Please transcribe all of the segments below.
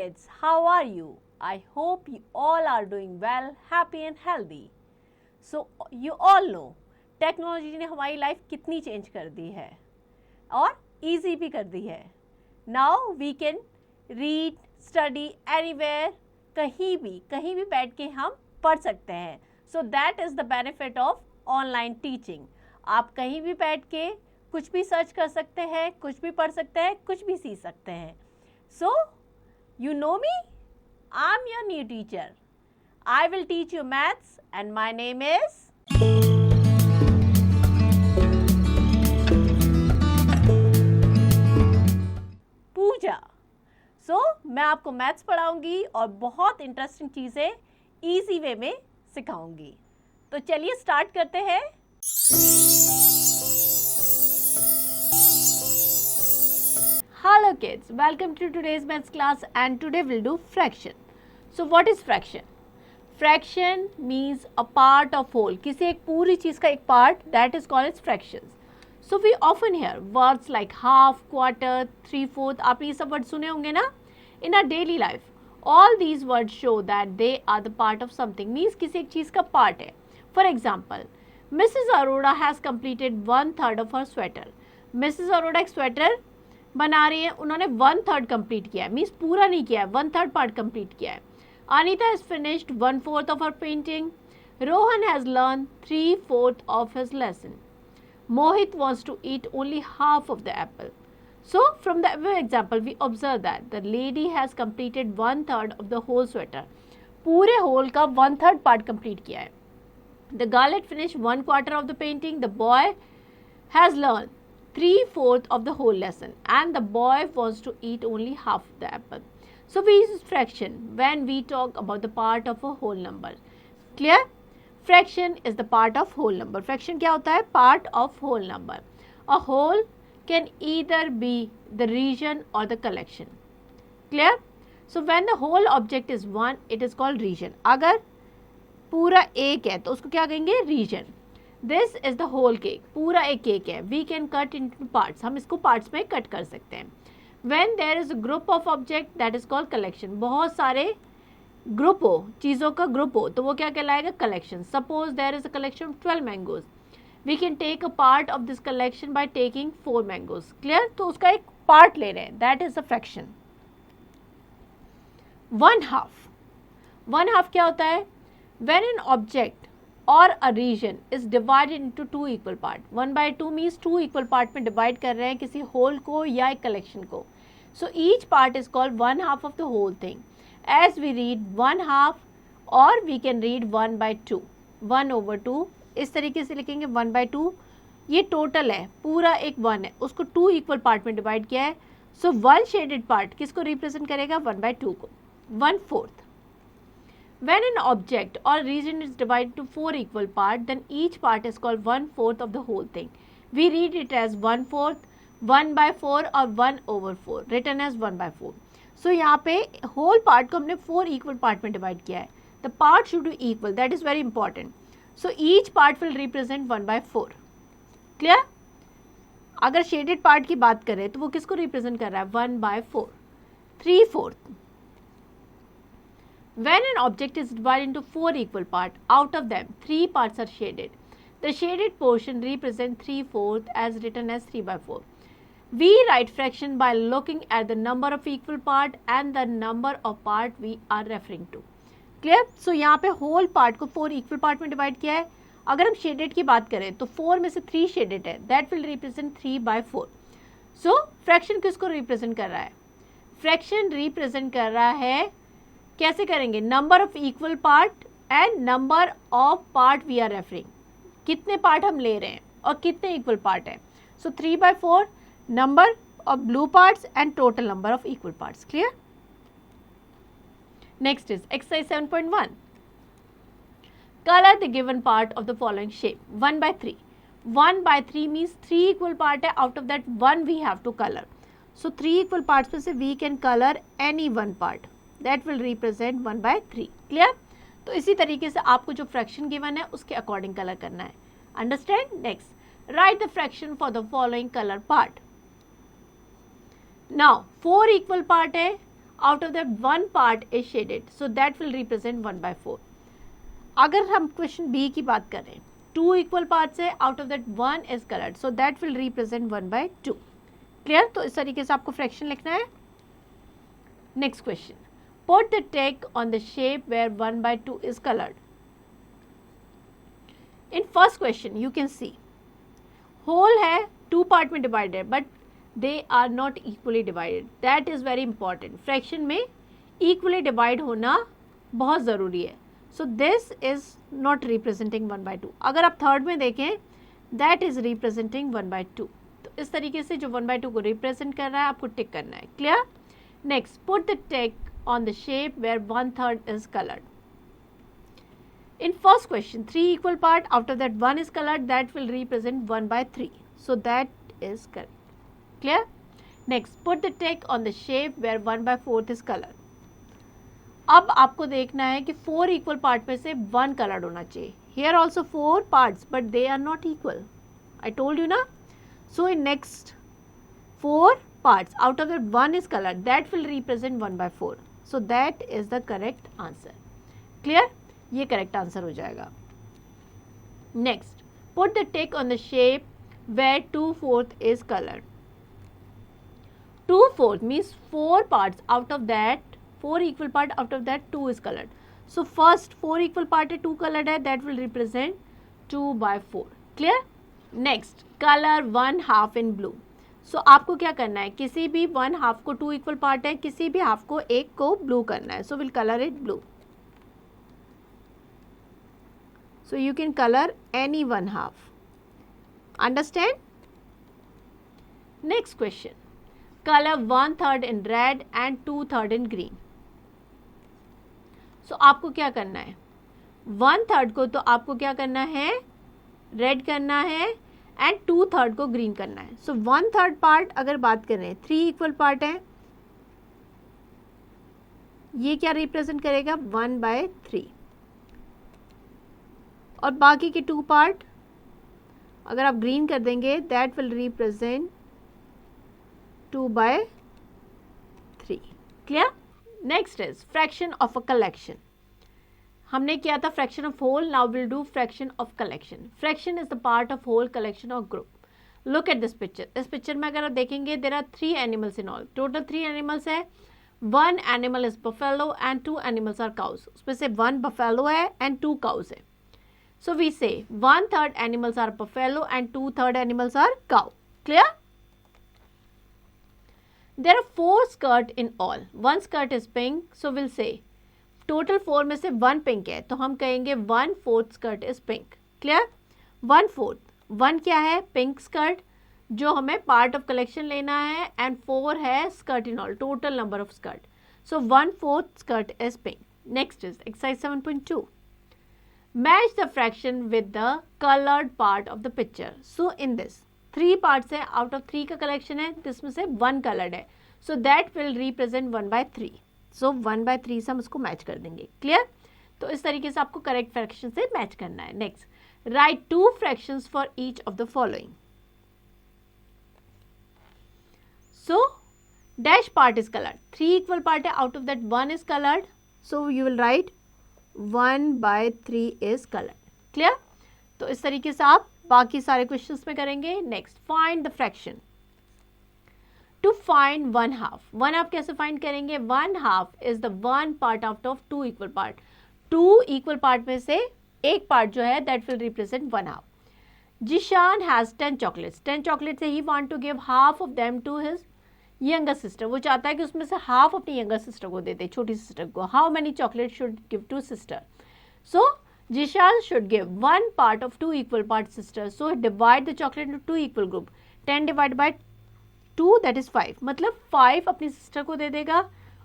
kids, how are you? I hope you all are doing well, happy and healthy. So you all know technology ने हमारी life कितनी change कर दी है और इजी भी कर दी है. Now we can read study anywhere, कहीं भी बैठ के हम पढ़ सकते हैं. So that is the benefit of online teaching. आप कहीं भी बैठ के कुछ भी सर्च कर सकते हैं, कुछ भी पढ़ सकते हैं, कुछ भी सीख सकते हैं. So, you know me? I'm your new teacher. I will teach you maths and my name is Puja. So, मैं आपको मैथ्स पढ़ाऊंगी और बहुत इंटरेस्टिंग चीज़ें इजी वे में सिखाऊंगी. तो चलिए स्टार्ट करते हैं. Hello kids, welcome to today's maths class and today we'll do fraction. So what is fraction? Fraction means a part of whole. किसी एक पूरी चीज़ का एक part that is called as fractions. So we often hear words like half, quarter, 3/4. आपने ये सब words सुने होंगे ना? In our daily life, all these words show that they are the part of something. Means किसी एक चीज़ का part है. For example, Mrs. Arora has completed 1/3 of her sweater. Mrs. Arora एक sweater बना रही है, उन्होंने 1/3 कंप्लीट किया है. मीन्स पूरा नहीं किया है, 1/3 पार्ट कंप्लीट किया है. Anita has finished 1/4 of her painting. Rohan has learn 3/4 of his lesson. Mohit wants to eat only half of the apple. So from the example we observe that the lady has completed 1/3 of the whole sweater. पूरे whole का 1/3 part complete किया है. The girl had finished 1/4 of the painting. The boy has learn 3/4 of the whole lesson and the boy wants to eat only half of the apple. So we use fraction when we talk about the part of a whole number. Clear? Fraction is the part of whole number. Fraction क्या होता है? Part of whole number. A whole can either be the region or the collection. Clear? So when the whole object is one, it is called region. अगर पूरा एक है तो उसको क्या कहेंगे? Region. This is the whole cake. पूरा एक केक है. We can cut into parts. हम इसको पार्ट्स में कट कर सकते हैं. When there is a group of object that is called collection. बहुत सारे ग्रुप हो, चीज़ों का ग्रुप हो, तो वो क्या कहलाएगा? Collection. Suppose there is a collection of 12 mangoes. We can take a part of this collection by taking 4 mangoes. Clear? तो उसका एक पार्ट ले रहे हैं. That is a fraction. 1/2. 1/2 क्या होता है? व्हेन एन ऑब्जेक्ट और a region is divided into 2 equal part. 1/2 means 2 equal part में divide कर रहे हैं किसी whole को या एक collection को. So each part is called 1/2 of the whole thing. As we read 1/2 or we can read 1/2. 1/2 इस तरीके से लिखेंगे. 1/2 ये total है, पूरा एक 1 है, उसको 2 equal part में divide किया है. So one shaded part किसको represent करेगा? 1/2 को. 1/4. When an object or region is divided into 4 equal parts, then each part is called 1/4 of the whole thing. We read it as 1/4, 1/4 or 1/4, written as 1/4. So यहाँ पे whole part को हमने 4 equal part में divide किया है. The part should be equal. That is very important. So each part will represent 1/4. Clear? अगर shaded part की बात करें तो वो किसको represent कर रहा है? 1/4. 3/4. When an object is divided into 4 equal parts, out of them 3 parts are shaded. The shaded portion represents 3/4 as written as 3/4. We write fraction by looking at the number of equal part and the number of part we are referring to. Clear? So यहाँ पे whole part को 4 equal part में divide किया है. अगर हम shaded की बात करें तो 4 में से 3 shaded है. That will represent 3/4. So fraction किसको represent कर रहा है? Fraction represent कर रहा है, कैसे करेंगे? Number of equal part and number of part we are referring. कितने पार्ट हम ले रहे हैं और कितने इक्वल पार्ट है. So 3/4 number of blue parts and total number of equal parts. Clear? Next is exercise 7.1. Colour the given part of the following shape. 1/3. 1/3 means 3 equal part है. Out of that 1 we have to colour. So 3 equal parts में से we can colour any 1 part. That will represent 1/3. Clear? तो इसी तरीके से आपको जो fraction given है उसके अकॉर्डिंग कलर करना है. Understand? Next, right the fraction for the following colour part. Now 4 equal part है. out of that one part is shaded, so that will represent 1/4. अगर हम क्वेश्चन बी की बात करें, 2 इक्वल पार्ट्स है, out of that 1 is coloured, so that will represent 1/2. Clear? तो इस तरीके से आपको फ्रैक्शन लिखना है. Next question, put the tick on the shape where 1/2 is colored. In first question you can see whole है 2 part में divided but they are not equally divided. That is very important. fraction में equally divide होना बहुत ज़रूरी है. So this is not representing 1/2. अगर आप third में देखें that is representing 1/2. तो इस तरीके से जो 1/2 को रिप्रेजेंट कर रहा है आपको टिक करना है. Clear? Next, put the tick on the shape where 1/3 is colored. In first question, 3 equal part, out of that 1 is colored, that will represent 1/3. So that is correct. Clear? Next, put the tick on the shape where 1/4 is colored. अब आपको देखना है कि 4 equal part में से 1 colored होना चाहिए. Here also 4 parts, but they are not equal. I told you ना. So in next 4 parts, out of that 1 is colored, that will represent 1/4. So that is the correct answer. Clear? ये correct answer हो जाएगा. Next, put the tick on the shape where 2/4 is colored. 2/4 means 4 parts, out of that 4 equal part, out of that 2 is colored. So first 4 equal part है, 2 colored है, that will represent 2/4. Clear? Next, color 1/2 in blue. सो आपको क्या करना है, किसी भी 1/2 को 2 equal part है, किसी भी हाफ को एक को ब्लू करना है. So will colour it blue. So you can colour any 1/2. Understand? Next question, colour 1/3 in red and 2/3 in green. So आपको क्या करना है, 1/3 को तो आपको क्या करना है, रेड करना है, एंड 2/3 को ग्रीन करना है. सो 1/3 पार्ट अगर बात करें, 3 इक्वल पार्ट है, ये क्या रिप्रेजेंट करेगा, 1/3. और बाकी के 2 पार्ट अगर आप ग्रीन कर देंगे, that will represent 2/3. Clear? Next is fraction of a collection. हमने किया था fraction of whole, now will do fraction of collection. Fraction is the part of whole, collection और group. Look at this picture. इस picture में अगर आप देखेंगे, there are 3 animals in all. Total 3 animals है. 1 animal is buffalo and 2 animals are cows. उसमें से 1 buffalo है एंड 2 काउस है. सो we say 1/3 animals are buffalo and 2/3 animals are cow. Clear? There are 4 skirt in all. 1 skirt is pink, so will say total 4 में से 1 pink है, तो हम कहेंगे 1/4 स्कर्ट इज पिंक. क्लियर? 1/4, 1 क्या है, पिंक स्कर्ट, जो हमें पार्ट ऑफ कलेक्शन लेना है, एंड 4 है skirt in all, total number of skirt. So 1/4 skirt is pink. Next is exercise 7.2. Match the fraction with the coloured part of the picture. So in this 3 parts है, out of 3 का collection है, जिसमें से 1 coloured है, so that will represent 1/3. सो 1/3 से हम उसको match कर देंगे. क्लियर? तो इस तरीके से आपको करेक्ट फ्रैक्शन से मैच करना है. Next, right 2 fractions for each of the following. So dash part is coloured. 3 equal part है, out of that 1 is coloured, so you will write 1/3 is coloured. Clear? तो इस तरीके से आप बाकी सारे क्वेश्चंस में करेंगे. Next, find the fraction. To find 1/2. 1/2 कैसे फाइंड करेंगे, 1/2 is the 1 part out of 2 equal part. 2 equal part में से एक पार्ट जो है, that will represent 1/2. Zishan has 10 chocolates. 10 chocolates है, he want to give half of them to his younger sister. वो चाहता है कि उसमें से हाफ अपनी यंगर सिस्टर को दे दे, छोटी सिस्टर को. How many chocolate should give to sister? So Zishan should give 1 part of 2 equal part sister. So divide the chocolate into 2 equal group. 10 divide by 2 that is 5. मतलब 5 अपनी सिस्टर को दे देगा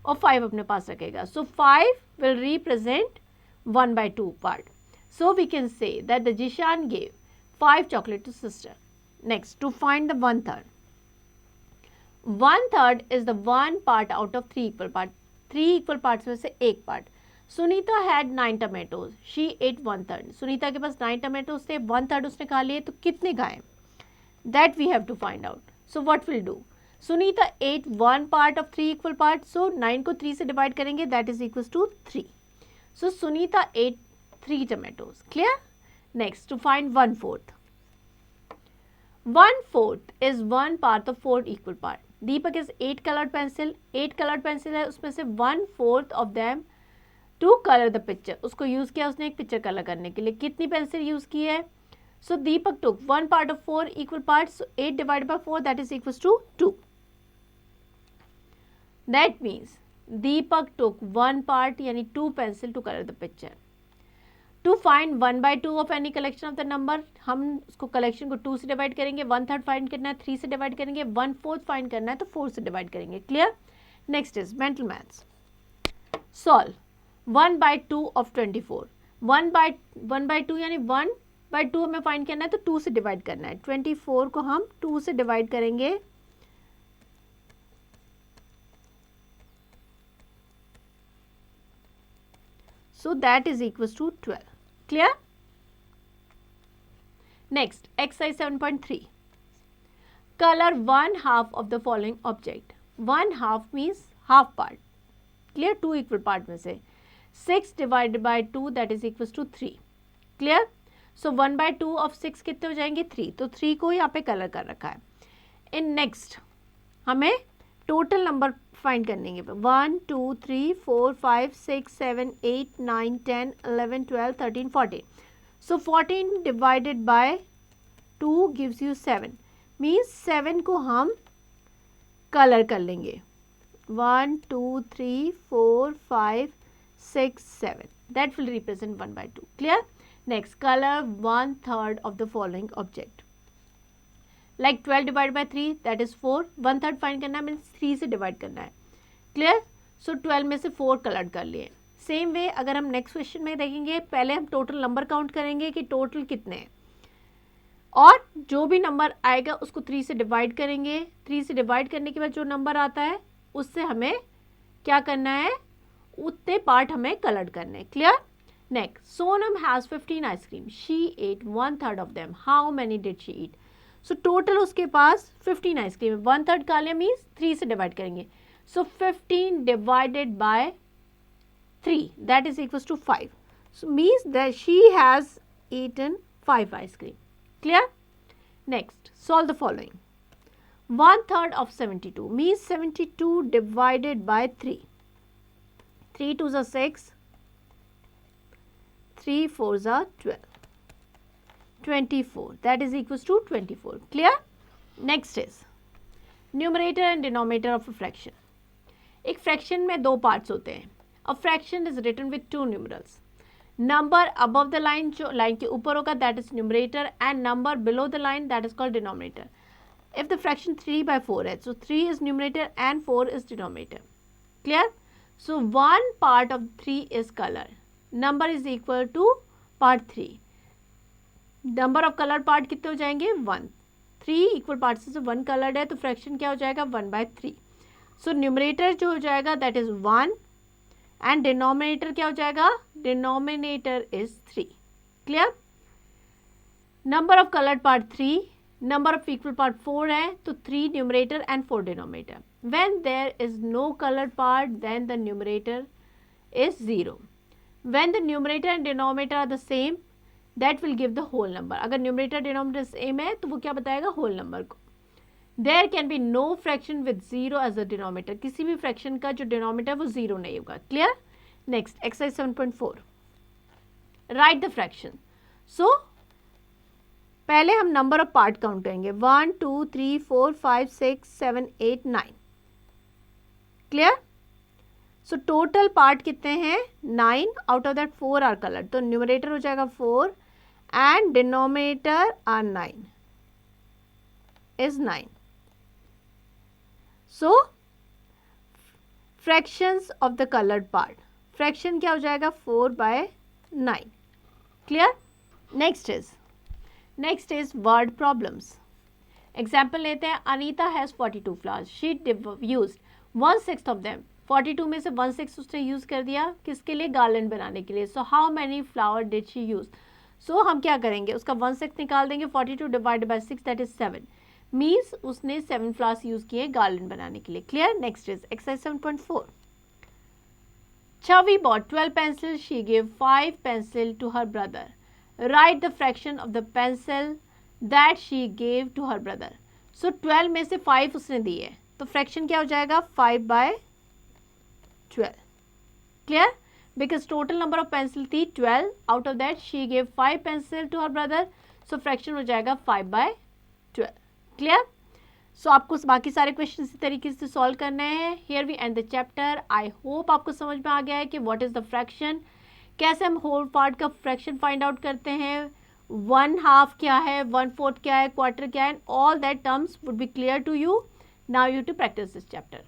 और 5 अपने पास रखेगा. So 5 will represent 1/2 part. So we can say that the Zishan gave 5 chocolate to sister. Next, to find the 1/3. 1/3 is the 1 part out of 3 equal part. 3 equal parts में से एक part. Sunita had 9 tomatoes, she ate 1/3. Sunita के पास 9 tomatoes थे, 1/3 उसने खा लिए, तो कितने खाए, that we have to find out. So what we'll do? Sunita ate 1 part of 3 equal part, so 9 को 3 से डिवाइड करेंगे, that is equal to 3. So Sunita ate 3 tomatoes. Clear? Next, to find 1/4. 1/4 is 1 part of 4 equal part. Deepak is 8 colored pencil. 8 colored pencil है, उसमें से 1/4 of them to color the picture. उसको use किया उसने एक पिक्चर कलर करने के लिए. कितनी पेंसिल यूज की है? So Deepak took 1 part of 4 equal parts. So 8 divided by 4, that is equals to 2. That means Deepak took 1 part यानी 2 pencil to color the picture. To find 1/2 of any collection of the number, हम उसको collection को 2 से divide करेंगे, 1/3 find करना है, 3 से divide करेंगे, 1/4 फाइंड करना है तो 4 से डिवाइड करेंगे. Clear? Next is mental maths. Solve 1/2 of 24. 1/2 यानी 1/2 हमें फाइंड करना है तो 2 से डिवाइड करना है. 24 को हम 2 से डिवाइड करेंगे, so that is equals to 12. Clear? Next, exercise 7.3. Color 1/2 of the following object. 1/2 means half part. Clear? 2 equal part में से 6 divided by 2, that is equals to 3. Clear? So 1/2 of 6 कितने हो जाएंगे? 3. तो 3 को यहाँ पे कलर कर रखा है. In next, हमें टोटल नंबर फाइंड करने के 1 2 3 4 5 6 7 8 9 10 11 12 13 14. सो 14 divided by 2 gives you 7. Means 7 को हम कलर कर लेंगे. 1 2 3 4 5 6 7. That will represent 1/2. Clear? Next, colour 1/3 of the following object. Like 12 divide by 3, that is 4. 1/3 find करना है, मीन्स 3 से डिवाइड करना है. क्लियर? सो 12 में से 4 कलर कर लिए. सेम वे अगर हम नेक्स्ट क्वेश्चन में देखेंगे, पहले हम टोटल नंबर काउंट करेंगे कि टोटल कितने हैं, और जो भी नंबर आएगा उसको 3 से डिवाइड करेंगे. 3 से डिवाइड करने के बाद जो नंबर आता है उससे हमें क्या करना है, उतने पार्ट हमें कलर करने हैं. Clear? Next, Sonam has 15 ice cream. She ate 1/3 of them. How many did she eat? So total उसके पास 15 आइसक्रीम है. 1/3 का लिया मीन्स 3 से डिवाइड करेंगे. सो 15 divided by 3, that is equals to 5. So means that she has eaten 5 ice cream. Clear? Next, solve the following. 1/3 of 72 means 72 divided by 3. 3 2s are 6. 3 4s are 12. 24. That is equals to 24. Clear? Next is numerator and denominator of a fraction. एक fraction में दो parts होते हैं. A fraction is written with two numerals. Number above the line, जो line के ऊपर होगा, that is numerator, and number below the line, that is called denominator. If the fraction 3/4 है, so 3 is numerator and 4 is denominator. Clear? So 1 part of 3 is color. Number is equal to part 3. Number of color part कितने हो जाएंगे? 1. 3 equal parts से 1 colored है, तो fraction क्या हो जाएगा? 1/3. So numerator जो हो जाएगा, that is 1. एंड डिनोमिनेटर क्या हो जाएगा? Denominator is 3. Clear? Number of coloured part 3, number of equal part 4 है, तो 3 numerator and 4 denominator. When there is no coloured part then the numerator is 0. When the numerator and denominator are the same, that will give the whole number. अगर numerator denominator same है तो वो क्या बताएगा? Whole number को. There can be no fraction with 0 as a denominator. किसी भी fraction का जो डिनोमिनेटर वो 0 नहीं होगा. Clear? Next, exercise 7.4. Write the fraction. So पहले हम नंबर ऑफ पार्ट काउंट करेंगे. 1 2 3 4 5 6 7 8 9. क्लियर? सो टोटल पार्ट कितने हैं? 9. Out of that 4 are colour, तो न्यूमरेटर हो जाएगा 4 and denominator are 9 is 9. So fractions of the colored part. Fraction क्या हो जाएगा? 4/9. Clear? Next is word problems. Example लेते हैं. Anita has 42 flowers. She used 1/6 of them. 42 में से 1/6 उसने यूज कर दिया किसके लिए? गार्लैंड बनाने के लिए. So how many flower did she use? So हम क्या करेंगे? उसका 1/6 निकाल देंगे. 42 divided by 6, that is 7. Means उसने 7 फ्लावर्स यूज किए गार्लैंड बनाने के लिए. Clear. Next is exercise 7.4. Chavi bought 12 pencils. She gave 5 pencils to her brother. Write the fraction of the pencil that she gave to her brother. So 12 में से 5 उसने दिए, तो फ्रैक्शन क्या हो जाएगा 5/12. Clear. Because total number of pencil थी 12. Out of that she gave 5 pencil to her brother. So fraction हो जाएगा 5/12. क्लियर. सो आपको बाकी सारे क्वेश्चन इसी तरीके से सॉल्व करने हैं. Here we end the chapter. I hope आपको समझ में आ गया है कि व्हाट इज द फ्रैक्शन, कैसे हम होल पार्ट का फ्रैक्शन फाइंड आउट करते हैं, 1/2 क्या है, 1/4 क्या है, क्वार्टर क्या है, all that terms would be clear to you. Now you too practice this chapter.